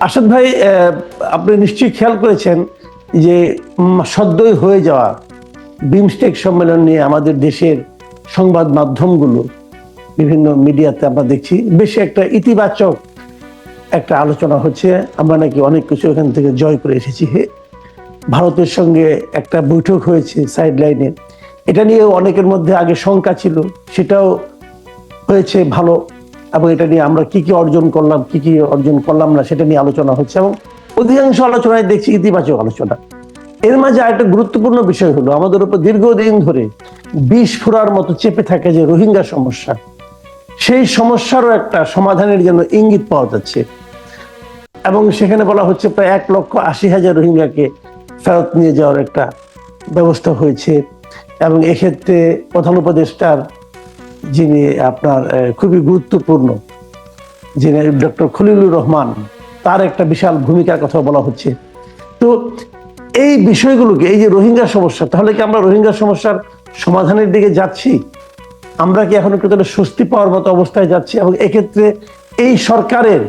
আসাদ ভাই, আপনি নিশ্চয়ই খেয়াল করেছেন যে সদ্যই হয়ে যাওয়া বিমস্টেক সম্মেলন নিয়ে আমাদের দেশের সংবাদ মাধ্যমগুলো বিভিন্ন মিডিয়াতে আমরা দেখছি বেশি একটা ইতিবাচক একটা আলোচনা হচ্ছে। আমরা নাকি অনেক কিছু এখান থেকে জয় করে এসেছি। ভারতের সঙ্গে একটা বৈঠক হয়েছে সাইড লাইনে, এটা নিয়ে অনেকের মধ্যে আগে শঙ্কা ছিল, সেটাও হয়েছে ভালো। এবং এটা নিয়ে আমরা কি কি অর্জন করলাম, কি কি অর্জন করলাম না, সেটা নিয়ে আলোচনা হচ্ছে এবং অধিকাংশ আলোচনায় দেখছি ইতিবাচক আলোচনা। এর মাঝে আরেকটা গুরুত্বপূর্ণ বিষয় হলো আমাদের উপর দীর্ঘদিন ধরে বিষ ফোড়ার মতো চেপে থাকে যে রোহিঙ্গা সমস্যা, সেই সমস্যারও একটা সমাধানের জন্য ইঙ্গিত পাওয়া যাচ্ছে এবং সেখানে বলা হচ্ছে প্রায় 1,80,000 রোহিঙ্গাকে ফেরত নিয়ে যাওয়ার একটা ব্যবস্থা হয়েছে। এবং এক্ষেত্রে প্রধান উপদেষ্টার যিনি আপনার খুবই গুরুত্বপূর্ণ, যিনি ডক্টর খলিলুর রহমান, তার একটা বিশাল ভূমিকার কথা বলা হচ্ছে। তো এই বিষয়গুলোকে, এই যে রোহিঙ্গা সমস্যা, তাহলে কি আমরা রোহিঙ্গা সমস্যার সমাধানের দিকে যাচ্ছি? আমরা কি এখন একটু তাহলে স্বস্তি পাওয়ার মতো অবস্থায় যাচ্ছি? এবং এক্ষেত্রে এই সরকারের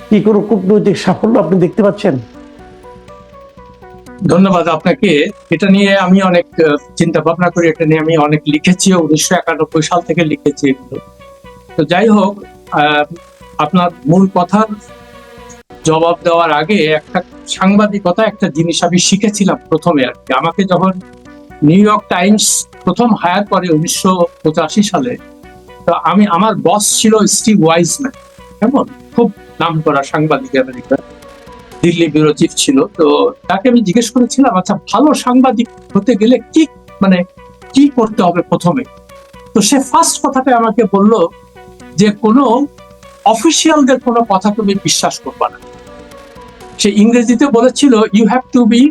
কি কোনো কূটনৈতিক সাফল্য আপনি দেখতে পাচ্ছেন? ধন্যবাদ আপনাকে। এটা নিয়ে আমি অনেক চিন্তা ভাবনা করি, এটা নিয়ে আমি অনেক লিখেছি, 1991 সাল থেকে লিখেছি এগুলো। তো যাই হোক, আপনার মূল কথার জবাব দেওয়ার আগে একটা সাংবাদিকতা একটা জিনিস আমি শিখেছিলাম প্রথমে আর কি। আমাকে যখন নিউ ইয়র্ক টাইমস প্রথম হায়ার করে 1985 সালে, তো আমার বস ছিল স্টিভ ওয়াইজম্যান, কেমন খুব নাম করা সাংবাদিক আমেরিকা, দিল্লি ব্যুরো চিফ ছিল। তো তাকে আমি জিজ্ঞেস করেছিলাম, আচ্ছা ভালো সাংবাদিক হতে গেলে কি করতে হবে প্রথমে? তো সে ফার্স্ট কথাটা আমাকে বলল যে কোনো অফিসিয়ালদের কোনো কথা তুমি বিশ্বাস করবে না। সে ইংরেজিতে বলেছিল, you have to be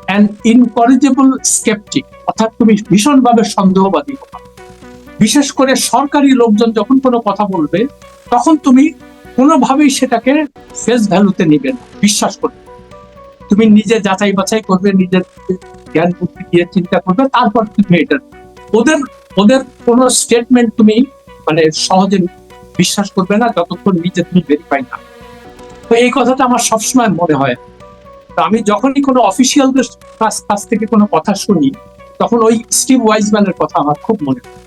an incorrigible sceptic, অর্থাৎ তুমি ভীষণভাবে সন্দেহবাদী হবা। বিশেষ করে সরকারি লোকজন যখন কোনো কথা বলবে, তখন তুমি কোনোভাবেই সেটাকে ফেস ভ্যালুতে নিবে না, বিশ্বাস করবে। তুমি নিজে যাচাই বাছাই করবে, নিজের জ্ঞান বুদ্ধি দিয়ে চিন্তা করবে, তারপর তুমি এটা ওদের কোনো স্টেটমেন্ট তুমি মানে সহজে বিশ্বাস করবে না যতক্ষণ নিজে তুমি ভেরিফাই না। তো এই কথাটা আমার সবসময় মনে হয়। তো আমি যখনই কোনো অফিসিয়ালদের কাছ থেকে কোনো কথা শুনি, তখন ওই স্টিভ ওয়াইজম্যানের কথা আমার খুব মনে হয়।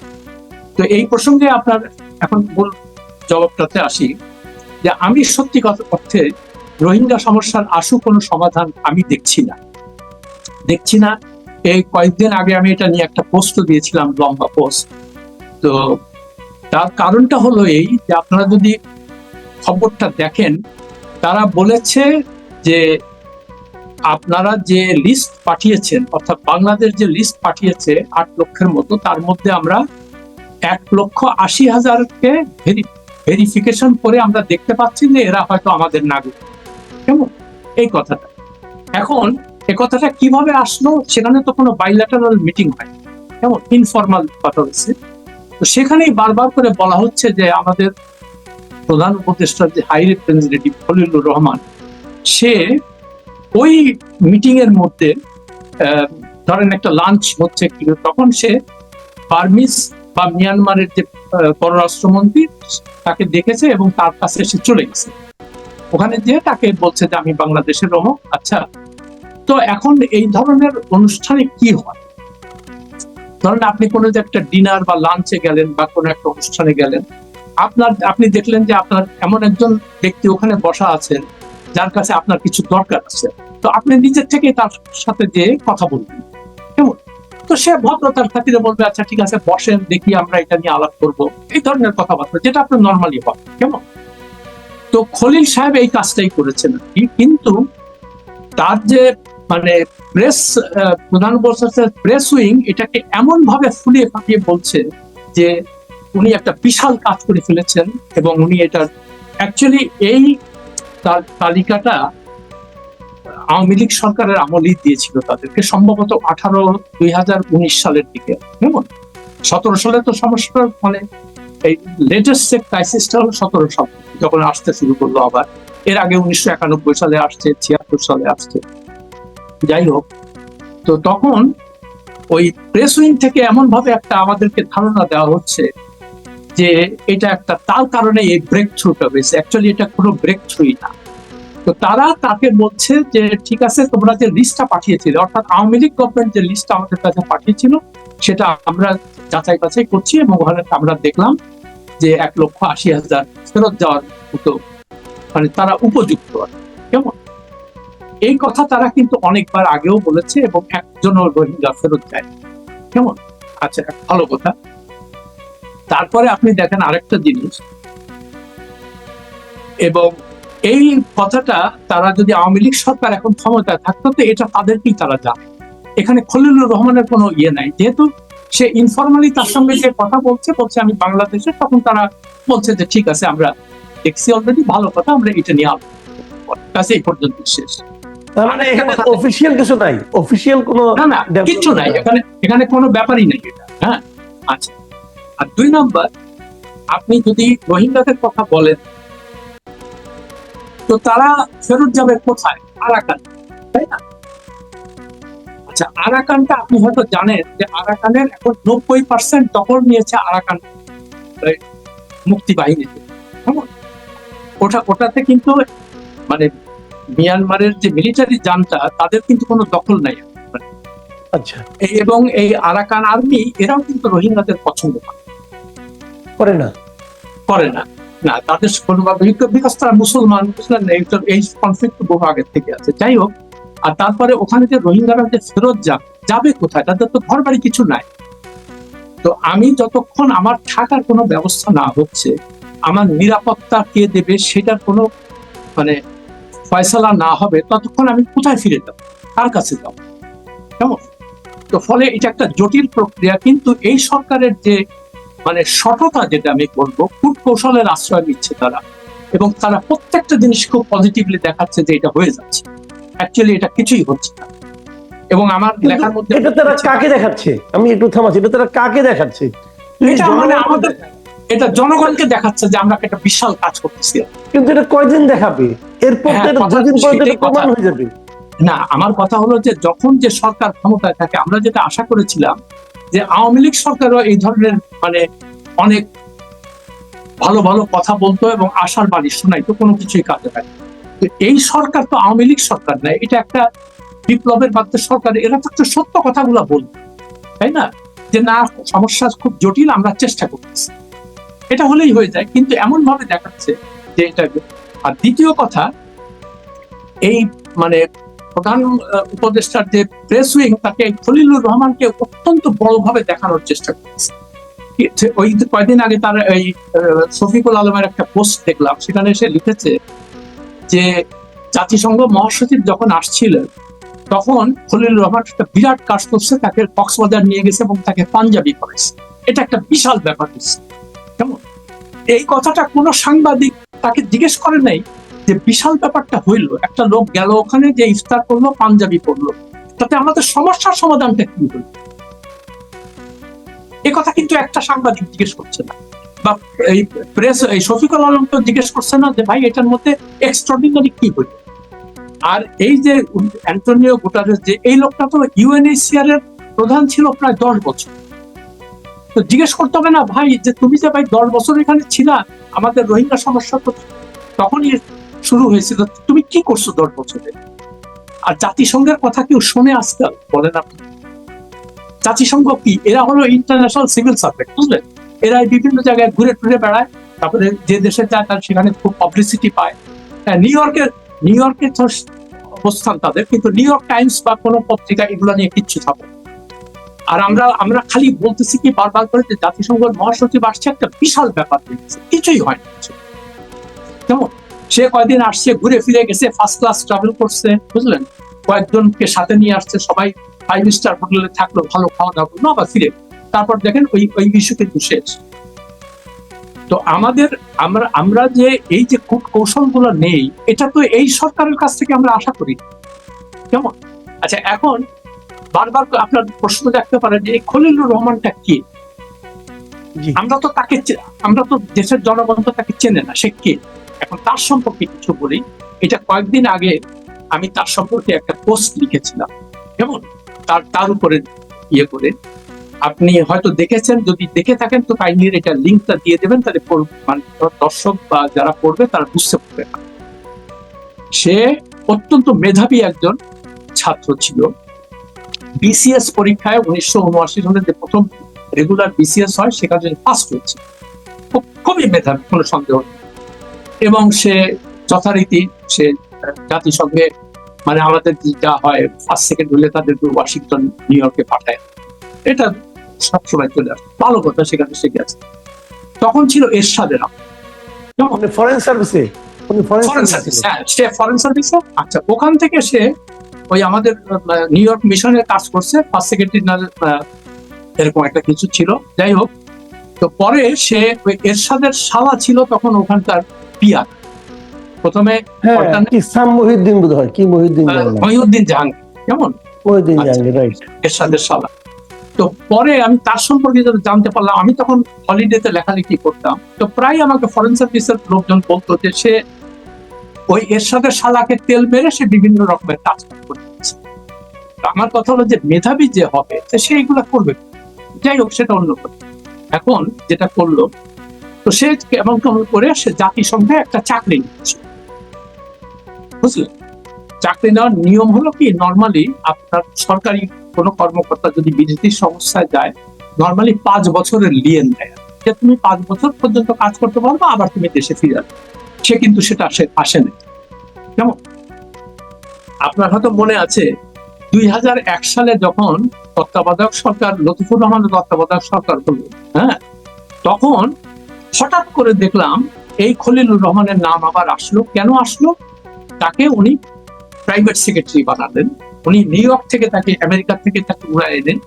তো এই প্রসঙ্গে আপনার এখন মূল জবাবটাতে আসি, যে আমি সত্যি কথা অর্থে রোহিঙ্গা সমস্যার আশু কোনো সমাধান আমি দেখছি না। এই কয়েকদিন আগে আমি এটা নিয়ে একটা পোস্ট দিয়েছিলাম, লম্বা পোস্ট। তো তার কারণটা হলো এই যে আপনারা যদি খবরটা দেখেন, তারা বলেছে যে আপনারা যে লিস্ট পাঠিয়েছেন, অর্থাৎ বাংলাদেশ যে লিস্ট পাঠিয়েছে 8 লক্ষের মতো, তার মধ্যে আমরা 1,80,000-কে ভেরিফিকেশন করে আমরা দেখতে পাচ্ছি যে এরা হয়তো আমাদের নাগরিক। কেমন এই কথাটা? এখন এই কথাটা কিভাবে আসলো? সেখানে তো কোনো বাইল্যাটারাল মিটিং হয়, কেমন ইনফরমাল কথা হচ্ছে। তো সেখানেই বারবার করে বলা হচ্ছে যে আমাদের প্রধান উপদেষ্টা যে হাই রিপ্রেজেন্টেটিভ খলিলুর রহমান, সে ওই মিটিং এর মধ্যে ধরেন একটা লাঞ্চ হচ্ছে, তখন সে বার্মিজ বা মিয়ানমারের যে পররাষ্ট্রমন্ত্রী, তাকে দেখেছে এবং তার কাছে সে চলে গেছে। ওখানে যেয়ে তাকে বলছে যে আমি বাংলাদেশের রমক। আচ্ছা, তো এখন এই ধরনের অনুষ্ঠানে কি হয়? ধরেন আপনি কোনো যে একটা ডিনার বা লাঞ্চে গেলেন বা কোনো একটা অনুষ্ঠানে গেলেন, আপনি দেখলেন যে আপনার এমন একজন ব্যক্তি ওখানে বসা আছেন যার কাছে আপনার কিছু দরকার আছে, তো আপনি নিজের থেকে তার সাথে যে কথা বলবেন, কেমন? তো সে ভদ্রতার খাতিরে বলবে, আচ্ছা ঠিক আছে বসেন, দেখি আমরা এটা নিয়ে আলাপ করবো, এই ধরনের কথাবার্তা যেটা আপনার নর্মালি হয়, কেমন? তো খলিল সাহেব এই কাজটাই করেছেন আর কি। কিন্তু তার যে মানে প্রধান উপদেষ্টার প্রেস উইং এটাকে এমন ভাবে ফুলিয়ে ফাটিয়ে বলছে যে উনি একটা বিশাল কাজ করে ফেলেছেন এবং উনি এটা অ্যাকচুয়ালি এই তার তালিকাটা আওয়ামী লীগ সরকারের আমলেই দিয়েছিল তাদেরকে, সম্ভবত 2019 সালের দিকে। কেমন 17 সালে তো সমস্যা, মানে এই লেটেস্ট ক্রাইসিসটা হলো 17 সাল যখন আসতে শুরু করলো। আবার এর আগে 1991 সালে আসছে, 76 সালে আসছে। যাই হোক, তো তখন ওই প্রেস উইং থেকে এমন ভাবে একটা আমাদেরকে ধারণা দেওয়া হচ্ছে যে এটা একটা, তার কারণে এই ব্রেক থ্রুটা হয়েছে। অ্যাকচুয়ালি এটা কোনো ব্রেক থ্রুই না। তো তারা তাকে বলছে যে ঠিক আছে, তোমরা যে লিস্টটা পাঠিয়েছিলে, অর্থাৎ আওয়ামী লীগ গভর্নমেন্ট যে লিস্টটা আমাদের কাছে পাঠিয়েছিল, সেটা আমরা যাচাই বাছাই করছি এবং ওখানে আমরা দেখলাম যে 1,80,000 ফেরত যাওয়ার মতো মানে তারা উপযুক্ত। কেমন, এই কথা তারা কিন্তু অনেকবার আগেও বলেছে এবং একজন রোহিঙ্গা ফেরত যায়। কেমন, আচ্ছা, ভালো কথা। তারপরে আপনি দেখেন আরেকটা জিনিস, এবং এই কথাটা তারা যদি আওয়ামী লীগ সরকার এখন ক্ষমতায় থাকতো, তো এটা তাদেরকেই তারা জানে। এখানে খলিলুর রহমানের কোনো ইয়ে নাই, যেহেতু সে ইনফরমালি তার সঙ্গে যে কথা বলছে আমি বাংলাদেশে, তখন তারা বলছে যে ঠিক আছে, আমরা দেখছি অলরেডি, ভালো কথা, আমরা এটা নিয়ে কাছে এই পর্যন্ত শেষ। তার মানে এখানে অফিসিয়াল কিছু নাই, অফিসিয়াল কোনো না কিছু নাই এখানে কোনো ব্যাপারই নাই এটা। হ্যাঁ, আচ্ছা। আর 2 নম্বর, আপনি যদি রোহিঙ্গাদের কথা বলেন, তো তারা ফেরত যাবে কোথায়? আরাকান, তাই না? আচ্ছা, আরাকানটা আপনি হয়তো জানেন যে আরাকানের এখন 90% দখল নিয়েছে আরাকান মুক্তি বাহিনীতে। ওটাতে কিন্তু মানে মিয়ানমারের যে মিলিটারি জানটা, তাদের কিন্তু কোনো দখল নাই। আচ্ছা, এবং এই আরাকান আর্মি এরাও কিন্তু রোহিঙ্গাদের পছন্দ করে না না তাদের বিকজ তারা মুসলমান, বুঝলেন, এই কনফ্লিক্ট বহু আগের থেকে আছে। যাই হোক, আর তারপরে ওখানে যে রোহিঙ্গারা যে ফেরত যাবে কোথায়? তাদের তো ঘর বাড়ি কিছু নাই। তো আমি যতক্ষণ আমার থাকার কোনো ব্যবস্থা না হচ্ছে, আমার নিরাপত্তা কে দেবে সেটার কোনো মানে ফয়সালা না হবে, ততক্ষণ আমি কোথায় ফিরে যাব, কার কাছে যাব? কেমন? তো ফলে এটা একটা জটিল প্রক্রিয়া। কিন্তু এই সরকারের যে মানে সততা, যেটা আমি বলবো, কূটকৌশলের আশ্রয় নিচ্ছে তারা, এবং তারা প্রত্যেকটা জিনিস খুব পজিটিভলি দেখাচ্ছে যে এটা হয়ে যাচ্ছে। অ্যাকচুয়ালি এটা কিছুই হচ্ছে না। এবং আমার লেখার মধ্যে এটা তারা কাকে দেখাচ্ছে? আমি একটু থামাচ্ছি, এটা তারা কাকে দেখাচ্ছে? এটা মানে আমাদের, এটা জনগণকে দেখাচ্ছে যে আমরা একটা বিশাল কাজ করতেছি। কিন্তু এটা কয়দিন দেখাবে? এরপর তো এটা 2 দিন পরে এটা প্রমাণ হয়ে যাবে। না, আমার কথা হলো যে যখন যে সরকার ক্ষমতায় থাকে, আমরা যেটা আশা করেছিলাম যে আওয়ামী লীগ সরকারও এই ধরনের মানে অনেক ভালো ভালো কথা বলতো এবং আশার বাণী শোনাইতো, কোনো কিছুই কাজে লাগে। তো এই সরকার তো আওয়ামী লীগ সরকার নয়, এটা একটা বিপ্লবের বাধ্য সরকার। এরা তো একটা সত্য কথাগুলো বলতো, তাই না? যে না, সমস্যা খুব জটিল, আমরা চেষ্টা করতেছি, এটা হলেই হয়ে যায়। কিন্তু এমন ভাবে দেখাচ্ছে যে এটা। আর দ্বিতীয় কথা, এই মানে প্রধান উপদেষ্টার যে প্রেস উইং, তাকে খলিলুর রহমানকে অত্যন্ত বড়ভাবে দেখানোর চেষ্টা করছে। ওই কয়েকদিন আগে তার এই শফিকুল আলমের একটা পোস্ট দেখলাম, সেখানে সে লিখেছে যে জাতিসংঘ মহাসচিব যখন আসছিলেন, তখন খলিলুর রহমান একটা বিরাট কাজ করছে, তাকে কক্সবাজার নিয়ে গেছে এবং তাকে পাঞ্জাবি করেছে। এটা একটা বিশাল ব্যাপার হচ্ছে। কেমন, এই কথাটা কোনো সাংবাদিক তাকে জিজ্ঞেস করে নাই যে বিশাল ব্যাপারটা হইলো, একটা লোক গেল ওখানে, যে ইফতার করলো, পাঞ্জাবি করলো, তাতে আমাদের সমস্যার সমাধানটা কি হলো? এ কথা কিন্তু একটা সাংবাদিক জিজ্ঞেস করছে না, বা এই প্রেস এই শফিকুল আলম তো জিজ্ঞেস করছে না যে ভাই এটার মধ্যে এক্সট্রাঅর্ডিনারি কি হইল। আর এই যে অ্যান্টোনিও গুটারেস, যে এই লোকটা তো ইউএনএইচসিআর এর প্রধান ছিল প্রায় 10 বছর। তো জিজ্ঞেস করতে হবে না ভাই, যে তুমি যে ভাই 10 বছর এখানে ছিলা, আমাদের রোহিঙ্গা সমস্যা তো তখনই শুরু হয়েছিল, তুমি কি করছো 10 বছরে? আর জাতিসংঘের কথা কেউ শোনে আজকাল? বলেন আপনি। জাতিসংঘ কি? এরা হলো ইন্টারন্যাশনাল সিভিল সার্ভেন্ট, বুঝলেন? এরা বিভিন্ন জায়গায় ঘুরে টুরে বেড়ায়, তারপরে যে দেশে যায় তার সেখানে খুব পাবলিসিটি পায়। হ্যাঁ, নিউ ইয়র্কের অবস্থান তাদের, কিন্তু নিউ ইয়র্ক টাইমস বা কোনো পত্রিকা এগুলো নিয়ে কিচ্ছু থাকে। আর আমরা খালি বলতেছি কি বারবার করে যে জাতিসংঘের মহাসচিব আসছে, একটা বিশাল ব্যাপার হয়েছে, কিছুই হয় না। কেমন, সে কয়েকদিন আসছে, ঘুরে ফিরে গেছে, ফার্স্ট ক্লাস ট্রাভেল করছে, বুঝলেন, কয়েকজনকে সাথে নিয়ে আসছে, সবাই 5 স্টার হোটেলে থাকলো, ভালো খাওয়া দাওয়া করলো, আবার ফিরে। তারপর দেখেন ওই ইস্যু কিন্তু শেষ। তো আমরা যে এই যে কৌশল গুলো নেই, এটা তো এই সরকারের কাছ থেকে আমরা আশা করি। কেমন, আচ্ছা, এখন বারবার আপনার প্রশ্ন রাখতে পারেন যে এই খলিলুর রহমানটা কি? আমরা তো দেশের জনগণ তো তাকে চেনে না, সে কে? এখন তার সম্পর্কে কিছু বলি। এটা কয়েকদিন আগে আমি তার সম্পর্কে একটা পোস্ট লিখেছিলাম, কেমন, তার উপরে ইয়ে করে। আপনি হয়তো দেখেছেন, যদি দেখে থাকেন তো কাইন্ডলি এটা লিঙ্কটা দিয়ে দেবেন, তাহলে দর্শক বা যারা পড়বে তারা বুঝতে পারবে। সে অত্যন্ত মেধাবী একজন ছাত্র ছিল। বিসিএস পরীক্ষায় 1979 সালে যে প্রথম রেগুলার বিসিএস হয় সেখানে ফার্স্ট হয়েছে। খুবই মেধাবী, কোনো সন্দেহ নেই। এবং সে যথারীতি সে জাতিসংঘে, মানে আমাদের যা হয় ফার্স্ট সেকেন্ড হলে তাদেরকে ওয়াশিংটন নিউ ইয়র্কে পাঠায়, এটা সবসময় চলে আসে, ভালো কথা, সেখানে সে গেছে। তখন ছিল এরশাদের ফরেন সার্ভিসে, সে ফরেন সার্ভিসে। আচ্ছা, ওখান থেকে সে ওই আমাদের নিউ ইয়র্ক মিশনে কাজ করছে, ফার্স্ট সেক্রেটারি এরকম একটা কিছু ছিল। যাই হোক, তো পরে সে ওই এরশাদের শালা ছিল তখন ওখানকার পিয়ার। প্রথমে মহিউদ্দিন বোধ হয়, কি মহিউদ্দিন জাহাঙ্গীর, কেমন মহিউদ্দিন জাহাঙ্গীর, রাইট, এরশাদের শালা। তো পরে আমি তার সম্পর্কে যখন জানতে পারলাম, আমি তখন হলিডেতে লেখালেখি করতাম, তো প্রায় আমাকে ফরেন সার্ভিসের লোকজন বলতো যে সে ওই এরশাদের শালাকে তেল মেরে সে বিভিন্ন রকমের কাজ করতেছে। আমার কথা হলো যে মেধাবী যে হবে সে এইগুলা করবে। যাই হোক, সেটা অন্য কথা। এখন যেটা করলো, তো সে কেমন কেমন করে সে জাতিসংঘে একটা চাকরি নিচ্ছে, বুঝলেন? চাকরি নেওয়ার নিয়ম হলো কি, নর্মালি আপনার সরকারি কোনো কর্মকর্তা যদি বিদেশি সংস্থায় যায়, নর্মালি 5 বছরের লিয়েন দেয়, যে তুমি 5 বছর পর্যন্ত কাজ করতে পারবে, আবার তুমি দেশে ফিরে আসবে। সে কিন্তু সেটা আসে না। কেমন? আপনার হয়তো মনে আছে 2001 সালে যখন তত্ত্বাবধায়ক সরকার, লতিফুর রহমানের তত্ত্বাবধায়ক সরকার হলো, হ্যাঁ, তখন হঠাৎ করে দেখলাম এই খলিলুর রহমানের নাম আবার আসলো। কেন আসলো? তাকে উনি প্রাইভেট সেক্রেটারি বানালেন। উনি নিউ ইয়র্ক থেকে তাকে, আমেরিকা থেকে তাকে উড়াই এলেন,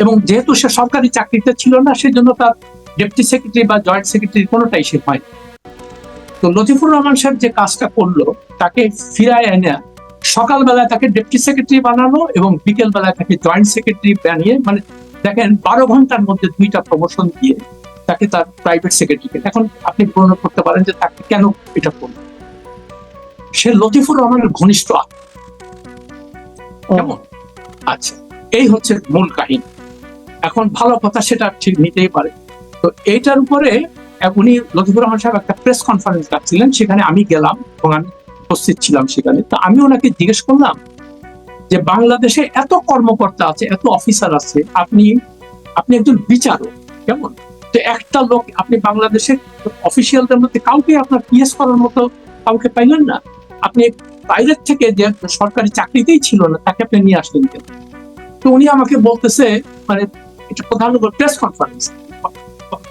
এবং যেহেতু সে সরকারি চাকরিতে ছিল না, সেজন্য তার ডেপুটি সেক্রেটারি বা জয়েন্ট সেক্রেটারি কোনোটাই সে হয়। তো লতিফুর রহমান সাহেব যে কাজটা করলো, তাকে ফিরায় এনে সকালবেলায় তাকে ডেপুটি সেক্রেটারি বানালো এবং বিকেল বেলায় তাকে জয়েন্ট সেক্রেটারি বানিয়ে, মানে দেখেন 12 ঘন্টার মধ্যে 2টা প্রমোশন দিয়ে তাকে তার প্রাইভেট সেক্রেটারি। এখন আপনি বর্ণনা করতে পারেন যে তাকে কেন এটা করলো। সে লতিফুর রহমানের ঘনিষ্ঠ কেমন? আচ্ছা, এই হচ্ছে মূল কাহিনী। এখন ভালো কথা, সেটা ঠিক নিতেই পারে। তো এইটার উপরে উনি, লতিফুর রহমান সাহেব একটা প্রেস কনফারেন্স ডাকছিলেন, সেখানে আমি গেলাম এবং আমি উপস্থিত ছিলাম সেখানে। তো আমি ওনাকে জিজ্ঞেস করলাম যে বাংলাদেশে এত কর্মকর্তা আছে, এত অফিসার আছে, আপনি একজন বিচারক, কেমন? তো একটা লোক আপনি বাংলাদেশের অফিসিয়ালদের মধ্যে কাউকে আপনার পিএস করার মতো কাউকে পাইলেন না। আপনি বাইরের থেকে যে সরকারি চাকরিতেই ছিল না, তাকে আপনি নিয়ে আসলেন কেন? তো উনি আমাকে বলতেছে, মানে এটা প্রধানত প্রেস কনফারেন্স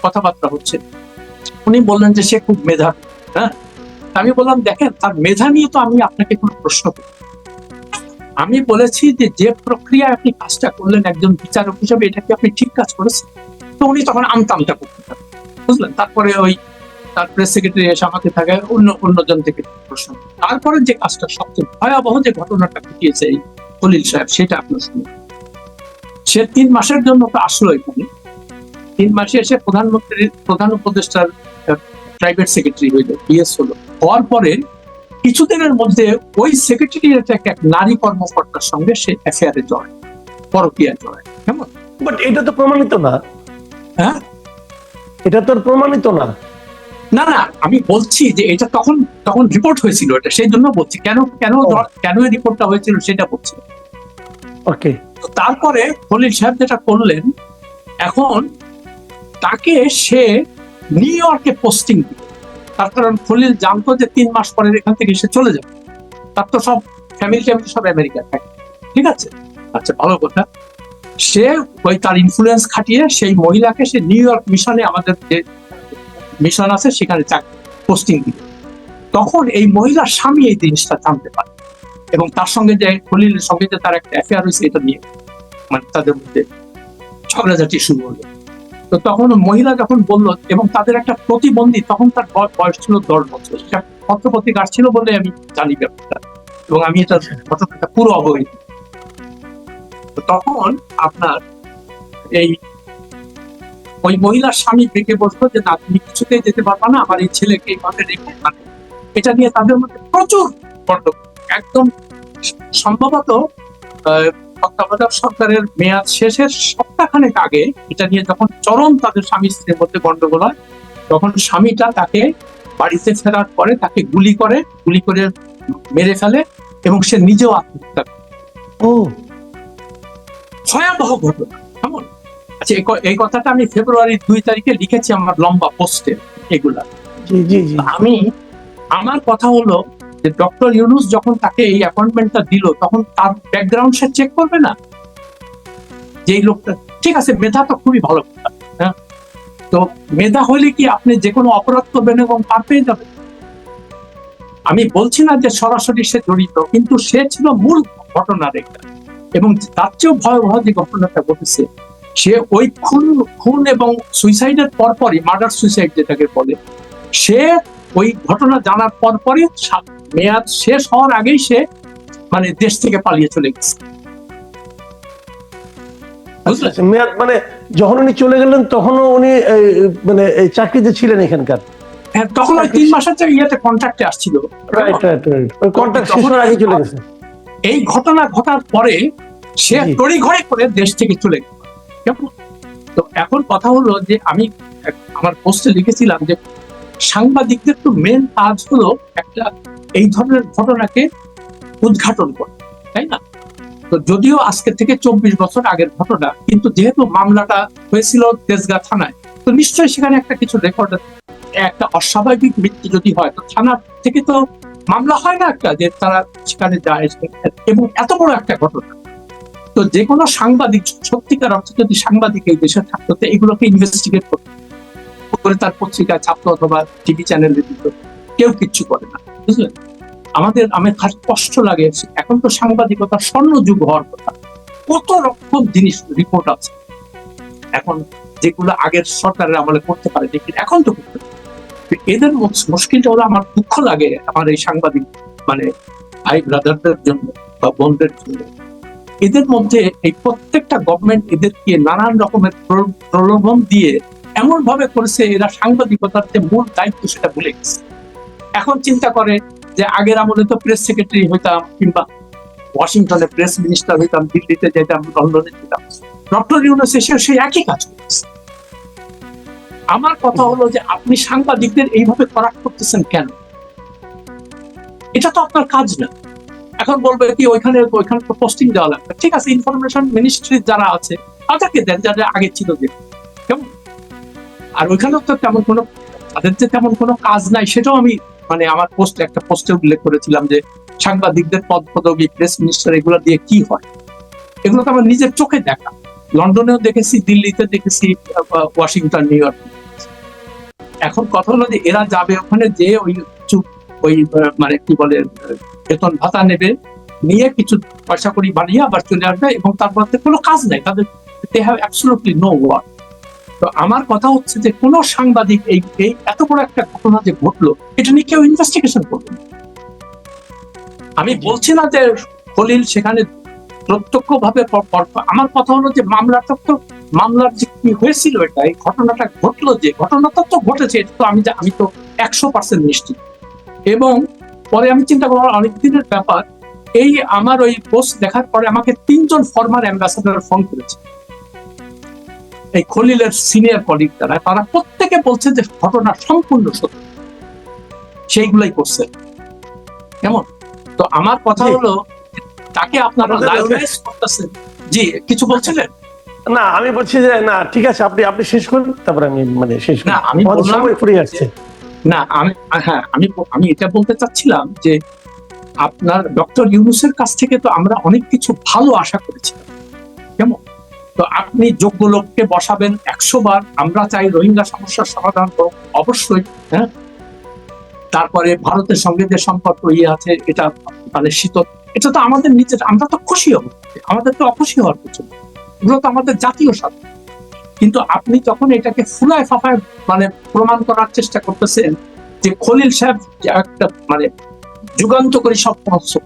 কথাবার্তা হচ্ছে, উনি বললেন যে সে খুব মেধাবী। হ্যাঁ, আমি বললাম দেখেন, তার মেধা নিয়ে তো আমি আপনাকে কোনো প্রশ্ন করি। আমি বলেছি যে যে প্রক্রিয়ায় আপনি কাজটা করলেন একজন বিচারক হিসেবে, এটা কি আপনি ঠিক কাজ করেছেন? তো উনি তখন আমতা করতে থাকেন, বুঝলেন? তারপরে ওই তার প্রেস সেক্রেটারি এসে আমাকে থাকে অন্যজন থেকে প্রশ্ন। তারপরে যে কাজটা সবচেয়ে ভয়াবহ যে ঘটনাটা ঘটিয়েছে এই খলিল সাহেব, সেটা আপনার শুনে। সে 3 মাসের জন্য তো আসলো এখানে। 3 মাসে এসে প্রধানমন্ত্রীর প্রধান উপদেষ্টার প্রাইভেট সেক্রেটারি হইল, পিএস হলো। হওয়ার পরে কিছুদিনের মধ্যে ওই সেক্রেটারিয়েট এক নারী কর্মকর্তার সঙ্গে সে অ্যাফেয়ারে জড়ায়, পরকীয়ায় জড়ায়। কেমন? বাট এটা তো প্রমাণিত না। হ্যাঁ, এটা তো প্রমাণিত না। না না, আমি বলছি যে এটা তখন রিপোর্ট হয়েছিল, এটা সেই জন্য বলছি। কেন এই রিপোর্টটা হয়েছিল সেটা বলছি। ওকে। তো তারপরে খলিল সাহেব যেটা করলেন, এখন তাকে সে নিউ ইয়র্কে পোস্টিং দিল। তার কারণ খলিল জানতো যে 3 মাস পরে এখান থেকে সে চলে যাবে, তার তো সব ফ্যামিলি সব আমেরিকায় থাকে, ঠিক আছে? আচ্ছা, ভালো কথা। সে ওই তার ইনফ্লুয়েন্স খাটিয়ে সেই মহিলাকে সে নিউ ইয়র্ক মিশনে, আমাদের যে মিশন আছে সেখানে পোস্টিং দিল। তখন এই মহিলার স্বামী এই জিনিসটা জানতে পারে, এবং তার সঙ্গে যে খলিলের সঙ্গে যে তার একটা অ্যাফেয়ার হয়েছে, এটা নিয়ে মানে তাদের মধ্যে ঝগড়াঝাটি শুরু হলো। তো তখন মহিলা যখন বলল, এবং তাদের একটা প্রতিবন্ধী, তখন তার বয়স ছিল 10 বছর, সেটা পত্রপত্রিকা ছিল বলে আমি জানি ব্যাপারটা, এবং আমি এটা ঘটনাটা পুরো অবহিত। তো তখন আপনার এই ওই মহিলার স্বামী ডেকে বসলো যে না, তুমি কিছুতেই যেতে পারবা না, আমার এই ছেলেকে এইভাবে রেখে। মানে এটা নিয়ে তাদের মধ্যে প্রচুর গন্ডগোল। একদম সম্ভবত তত্ত্বাবধায়ক সরকারের মেয়াদ শেষের সপ্তাহখানেক আগে এটা নিয়ে যখন চরম তাদের স্বামী স্ত্রীর মধ্যে গন্ডগোল হয়, তখন স্বামীটা তাকে বাড়িতে ফেরার পরে তাকে গুলি করে মেরে ফেলে এবং সে নিজেও আত্মহত্যা করে। ও ভয়াবহ ঘটনা। কেমন? আচ্ছা, এই কথাটা আমি ফেব্রুয়ারি 2 তারিখে লিখেছি আমার লম্বা পোস্টে এগুলা। জি জি জি। আমার কথা হলো যে ডক্টর ইউনূস যখন তাকে এই অ্যাপয়েন্টমেন্টটা দিল, তখন তার ব্যাকগ্রাউন্ড সে চেক করবে না? যে এই লোকটা, ঠিক আছে, মেধা তো খুবই ভালো কথা, হ্যাঁ, তো মেধা হলে কি আপনি যে কোনো অপরাধ করবেন এবং পার পেয়ে যাবেন? আমি বলছি না যে সরাসরি সে জড়িত, কিন্তু সে ছিল মূল ঘটনার একটা। এবং তার চেয়েও ভয়াবহ যে ঘটনাটা ঘটেছে, সে ওই খুন এবং সুইসাইডের পরপরই, মার্ডার সুইসাইড যেটাকে বলে, সে ওই ঘটনা জানার পরপরই মেয়াদ শেষ হওয়ার আগেই সে মানে দেশ থেকে পালিয়ে চলে গেছে। আচ্ছা, মেয়াদ মানে যখন উনি চলে গেলেন তখনও উনি মানে এই চাকরিতে ছিলেন এখানকার? হ্যাঁ, তখন ওই 3 মাসের ইয়েতে কন্ট্রাক্টে আসছিল। রাইট রাইট রাইট, ওই কন্ট্রাক্ট শেষ হওয়ার আগে চলে গেছে। এই ঘটনা ঘটার পরে সে তড়িঘড়ি করে দেশ থেকে চলে গেল। কেমন? তো এখন কথা হলো যে আমি আমার পোস্টে লিখেছিলাম যে সাংবাদিকদের তো মেন কাজ হলো একটা এই ধরনের ঘটনাকে উদ্ঘাটন করা, তাই না? তো যদিও আজকে থেকে 24 বছর আগের ঘটনা, কিন্তু যেহেতু মামলাটা হয়েছিল তেজগাঁ থানায়, তো নিশ্চয়ই সেখানে একটা কিছু রেকর্ড, একটা অস্বাভাবিক মৃত্যু যদি হয় তো থানা থেকে তো মামলা হয় না একটা, যে তারা সেখানে যায়, এবং এত বড় একটা ঘটনা। তো যে কোনো সাংবাদিক, সত্যিকার অর্থে যদি সাংবাদিক এই দেশে থাকতো, তো এগুলোকে ইনভেস্টিগেট করে তার পত্রিকায় ছাপতো অথবা টিভি চ্যানেলে দিত। কেউ কিচ্ছু করে না, বুঝলেন? আমার খালি কষ্ট লাগে, এখন তো সাংবাদিকতার স্বর্ণ যুগ হওয়ার কথা, কত রকম জিনিস রিপোর্ট আছে এখন, যেগুলো আগের সরকারের আমলে করতে পারে, এখন তো করতে পারে। এদের মুশকিলটা হলো, আমার দুঃখ লাগে আমার এই সাংবাদিক মানে ভাই ব্রাদারদের জন্য বা বোনদের জন্য। এদের মধ্যে এই প্রত্যেকটা গভর্নমেন্ট এদেরকে নানান রকমের প্রলোভন দিয়ে এমন ভাবে করেছে, এরা সাংবাদিকতার যে মূল দায়িত্ব সেটা ভুলে গেছে। এখন চিন্তা করে যে আগের আমলে তো প্রেস সেক্রেটারি হইতাম, কিংবা ওয়াশিংটনে প্রেস মিনিস্টার হইতাম, দিল্লিতে যেতাম, লন্ডনে যেতাম। ডক্টর ইউনূস এসে সেই একই কাজ করেছে। আমার কথা হলো যে আপনি সাংবাদিকদের এইভাবে করাক্ট করতেছেন কেন? এটা তো আপনার কাজ না। এখন বলবে কি ওইখানে তো পোস্টিং দেওয়া লাগবে, ঠিক আছে, ইনফরমেশন মিনিস্ট্রি যারা আছে তাদেরকে দেন, যারা আগে ছিল, যে কেমন? আর ওইখানেও তো তেমন কোনো, তাদের যে তেমন কোনো কাজ নাই, সেটাও আমি মানে আমার একটা পোস্টে উল্লেখ করেছিলাম যে সাংবাদিকদের পদ পদবি, প্রেস মিনিস্টার, এগুলো দিয়ে কি হয়, এগুলো তো আমার নিজের চোখে দেখা। লন্ডনেও দেখেছি, দিল্লিতে দেখেছি, ওয়াশিংটন, নিউ ইয়র্ক। এখন কথা হলো যে এরা যাবে ওখানে, যে ওই মানে কি বলে, বেতন ভাতা নেবে, নিয়ে কিছু পয়সা করি বানিয়ে আবার চলে আসবে, এবং তারপর কোনো কাজ নাই তাদের, they have absolutely no work. তো আমার কথা হচ্ছে যে কোন সাংবাদিক এই এত বড় একটা ঘটনা যে ঘটলো, এটা নিয়ে কেউ ইনভেস্টিগেশন করবে না। আমি বলছি না যে খলিল সেখানে প্রত্যক্ষভাবে, আমার কথা হলো যে মামলার যে কি হয়েছিল, এটা এই ঘটনাটা ঘটলো, যে ঘটনাটা তো ঘটেছে, এটা তো আমি তো 100% নিশ্চিত। এবং পরে আমি চিন্তা করলাম, অনেক দিনের ব্যাপার, এই আমার ওই পোস্ট দেখার পরে আমাকে 3 জন ফরমার অ্যাম্বাসেডর ফোন করেছে, এই খলিলের সিনিয়র কলিগ তারা প্রত্যেকে বলছে যে ঘটনা সম্পূর্ণ সত্য, সেইগুলাই করছে। কেমন? তো আমার কথা হলো, তাকে আপনারা লায়োনাইজ করতেছেন। জি, কিছু বলছিলেন? না, আমি বলছি যে না, ঠিক আছে, আপনি শেষ করুন, তারপরে আমি মানে শেষ করি। না, আমি বললাম ফুরিয়ে আসছে। না, আমি এটা বলতে চাচ্ছিলাম যে আপনার ডক্টর ইউনূসের কাছ থেকে তো আমরা অনেক কিছু ভালো আশা করেছিলাম। কেমন? তো আপনি যোগ্য লোককে বসাবেন 100 বার, আমরা চাই রোহিঙ্গা সমস্যার সমাধান হোক, অবশ্যই, হ্যাঁ। তারপরে ভারতের সঙ্গে যে সম্পর্ক আছে, এটা মানে শীতল, এটা তো আমাদের নিজের, আমরা তো খুশি হব, আমাদের তো অখুশি হওয়ার কিছু, এগুলো তো আমাদের জাতীয় স্বার্থ। কিন্তু আপনি যখন এটাকে ফুলায় ফাফায় মানে প্রমাণ করার চেষ্টা করতেছেন যে খলিল সাহেব একটা মানে যুগান্তকারী সব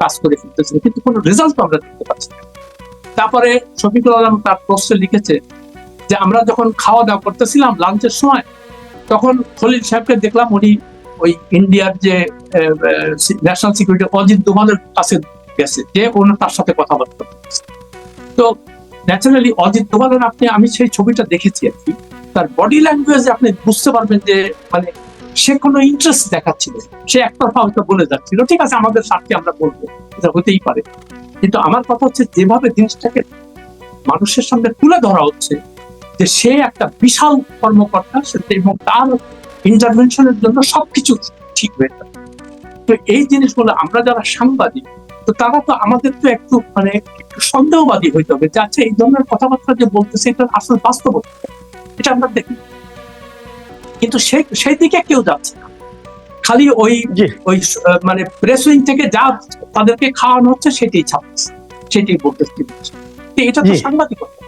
কাজ করে ফেলতেছেন, কিন্তু কোনো রেজাল্ট তো আমরা দেখতে পাচ্ছি না। তারপরে শফিকুল আলম তার পোস্টে লিখেছে যে আমরা যখন খাওয়া দাওয়া করতেছিলাম লাঞ্চের সময়, তখন খলিল সাহেবকে দেখলাম উনি ওই ইন্ডিয়ার যে ন্যাশনাল সিকিউরিটি অজিত দোভালের কাছে গেছে, যে তার সাথে কথাবার্তা বলছে। তো ন্যাচারালি অজিত দোভালের আমি সেই ছবিটা দেখেছি আর কি, তার বডি ল্যাঙ্গুয়েজে আপনি বুঝতে পারবেন যে মানে সে কোনো ইন্টারেস্ট দেখাচ্ছিল, সে একতরফা হয়তো বলে যাচ্ছিল ঠিক আছে আমাদের স্বার্থে আমরা বলবো, এটা হতেই পারে। কিন্তু আমার কথা হচ্ছে যেভাবে জিনিসটাকে মানুষের সামনে তুলে ধরা হচ্ছে যে সে একটা বিশাল কর্মকর্তা এবং তার ইন্টারভেনশনের জন্য সবকিছু ঠিক হয়ে যাবে। তো এই জিনিসগুলো আমরা যারা সাংবাদিক, তো তারা তো আমাদের তো একটু মানে একটু সন্দেহবাদী হইতে হবে যে আচ্ছা এই ধরনের কথাবার্তা যে বলতেছে এটা আসলে বাস্তব, এটা আমরা দেখি। কিন্তু সেই দিকে কেউ যাচ্ছে না, খালি ওই মানে প্রেস উইং থেকে যা তাদেরকে খাওয়ানো হচ্ছে সেটাই ছাপছে, সেটাই বলতেছে। এটা তো সাংবাদিকতা।